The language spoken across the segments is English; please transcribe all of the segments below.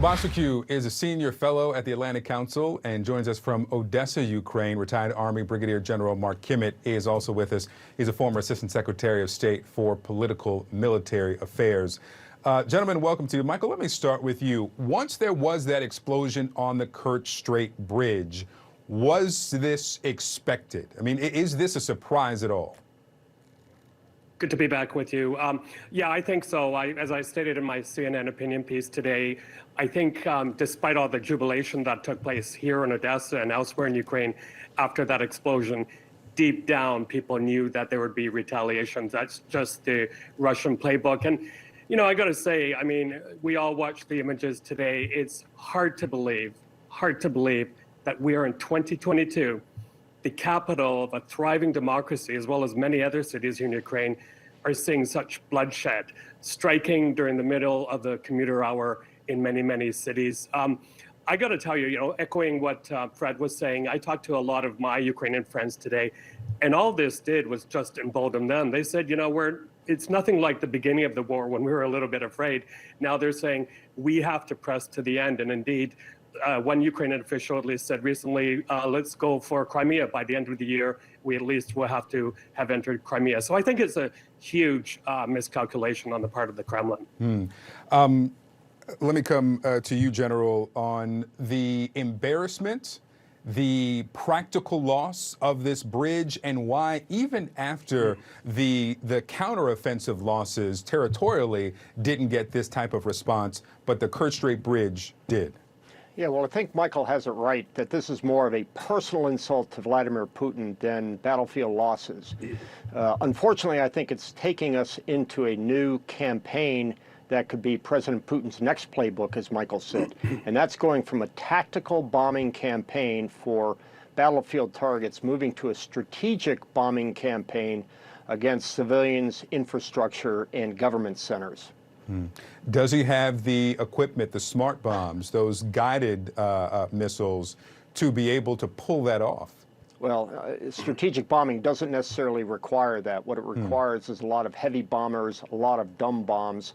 Bociurkiw is a senior fellow at the Atlantic Council and joins us from Odesa, Ukraine. Retired Army Brigadier General Mark Kimmett is also with us. He's a former Assistant Secretary of State for Political Military Affairs. Gentlemen, welcome to you. Michael, let me start with you. Once there was that explosion on the Kerch Strait Bridge, was this expected? I mean, is this a surprise at all? Good to be back with you. Yeah, I think so. As I stated in my CNN opinion piece today, I think despite all the jubilation that took place here in Odesa and elsewhere in Ukraine after that explosion, deep down, people knew that there would be retaliations. That's just the Russian playbook. And, you know, I got to say, I mean, we all watched the images today. It's hard to believe that we are in 2022. The capital of a thriving democracy, as well as many other cities here in Ukraine, are seeing such bloodshed, striking during the middle of the commuter hour in many, many cities. I got to tell you, echoing what Fred was saying, I talked to a lot of my Ukrainian friends today, and all this did was just embolden them. They said, it's nothing like the beginning of the war when we were a little bit afraid. Now they're saying we have to press to the end, and indeed, one Ukrainian official at least said recently, let's go for Crimea by the end of the year. We at least will have to have entered Crimea. So I think it's a huge miscalculation on the part of the Kremlin. Let me come to you, General, on the embarrassment, the practical loss of this bridge, and why even after the counteroffensive losses territorially didn't get this type of response, but the Kerch Strait Bridge did. Yeah, well, I think Michael has it right that this is more of a personal insult to Vladimir Putin than battlefield losses. Unfortunately, I think it's taking us into a new campaign that could be President Putin's next playbook, as Michael said. And that's going from a tactical bombing campaign for battlefield targets, moving to a strategic bombing campaign against civilians, infrastructure, and government centers. Does he have the equipment, the smart bombs, those guided missiles, to be able to pull that off? Well, strategic bombing doesn't necessarily require that. What it requires is a lot of heavy bombers, a lot of dumb bombs.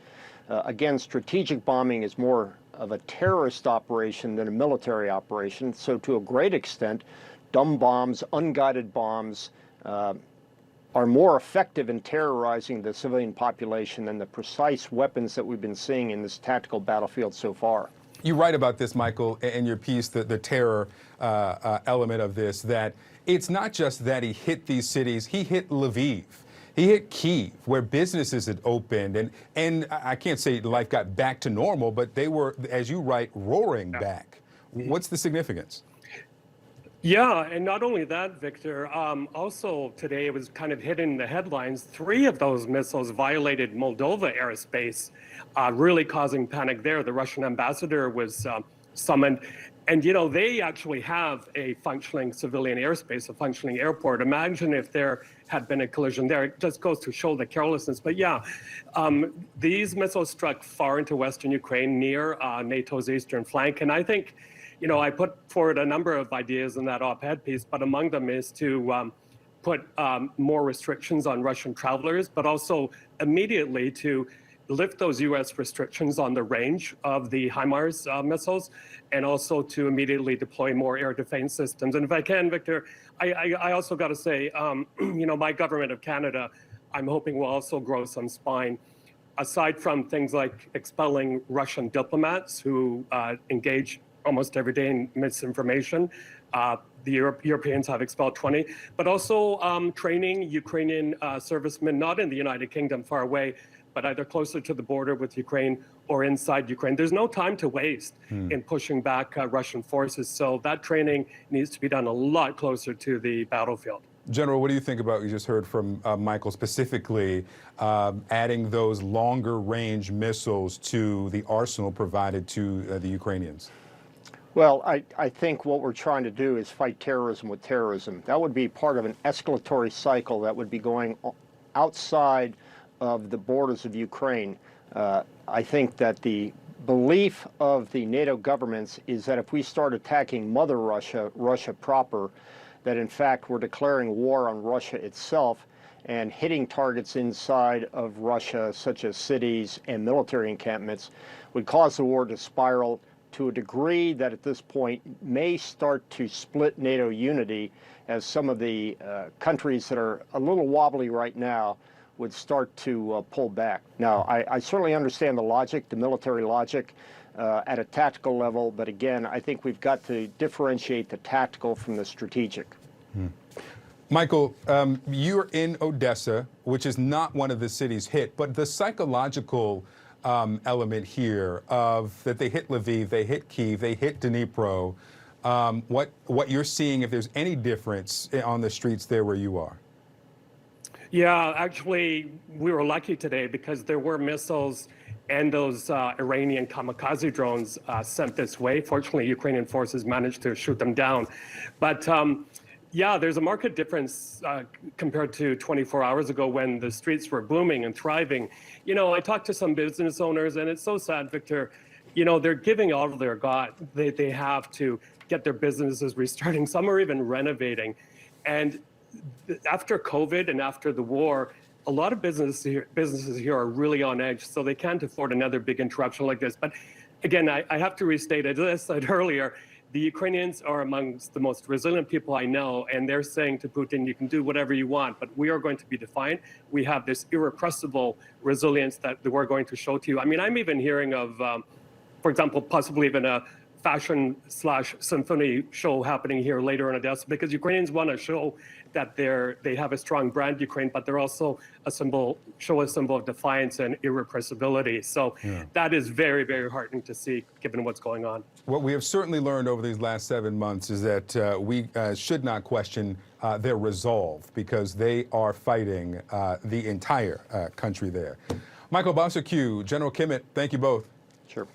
Again, strategic bombing is more of a terrorist operation than a military operation. So to a great extent, dumb bombs, unguided bombs, are more effective in terrorizing the civilian population than the precise weapons that we've been seeing in this tactical battlefield so far. You write about this, Michael, in your piece, the terror element of this, that it's not just that he hit these cities, he hit Lviv. He hit Kyiv, where businesses had opened, and I can't say life got back to normal, but they were, as you write, roaring back. What's the significance? Yeah, and not only that, Victor, also today it was kind of hidden in the headlines. 3 of those missiles violated Moldova airspace, really causing panic there. The Russian ambassador was summoned. And, they actually have a functioning civilian airspace, a functioning airport. Imagine if there had been a collision there. It just goes to show the carelessness. But yeah, these missiles struck far into Western Ukraine near NATO's eastern flank. And I think, I put forward a number of ideas in that op-ed piece, but among them is to put more restrictions on Russian travelers, but also immediately to lift those U.S. restrictions on the range of the HIMARS missiles, and also to immediately deploy more air defense systems. And if I can, Victor, I also got to say, my government of Canada, I'm hoping will also grow some spine. Aside from things like expelling Russian diplomats who engage almost every day in misinformation. The Europeans have expelled 20, but also training Ukrainian servicemen, not in the United Kingdom, far away, but either closer to the border with Ukraine or inside Ukraine. There's no time to waste in pushing back Russian forces. So that training needs to be done a lot closer to the battlefield. General, what do you think about what you just heard from Michael, specifically adding those longer range missiles to the arsenal provided to the Ukrainians? Well, I think what we're trying to do is fight terrorism with terrorism. That would be part of an escalatory cycle that would be going outside of the borders of Ukraine. I think that the belief of the NATO governments is that if we start attacking Mother Russia, Russia proper, that in fact we're declaring war on Russia itself and hitting targets inside of Russia, such as cities and military encampments, would cause the war to spiral to a degree that at this point may start to split NATO unity, as some of the countries that are a little wobbly right now would start to pull back. Now, I certainly understand the logic, the military logic at a tactical level, but again, I think we've got to differentiate the tactical from the strategic. Michael, you're in Odesa, which is not one of the cities hit, but the psychological element here of that they hit Lviv, they hit Kyiv, they hit Dnipro, what you're seeing, if there's any difference on the streets there where you are? Yeah, actually, we were lucky today because there were missiles and those Iranian kamikaze drones sent this way. Fortunately, Ukrainian forces managed to shoot them down. But yeah, there's a marked difference compared to 24 hours ago when the streets were booming and thriving. You know, I talked to some business owners, and it's so sad, Victor. You know, they're giving all of their they have to get their businesses restarting. Some are even renovating. And after COVID and after the war, a lot of businesses here are really on edge, so they can't afford another big interruption like this. But again, I have to restate, as I said earlier, the Ukrainians are amongst the most resilient people I know, and they're saying to Putin, you can do whatever you want, but we are going to be defiant. We have this irrepressible resilience that we're going to show to you. I mean, I'm even hearing of, for example, possibly even a fashion/symphony show happening here later in Odessa, because Ukrainians want to show that they have a strong brand, Ukraine, but they're also a symbol of defiance and irrepressibility. So that is very, very heartening to see, given what's going on. What we have certainly learned over these last 7 months is that we should not question their resolve, because they are fighting the entire country there. Michael Bociurkiw, General Kimmett, thank you both. Sure.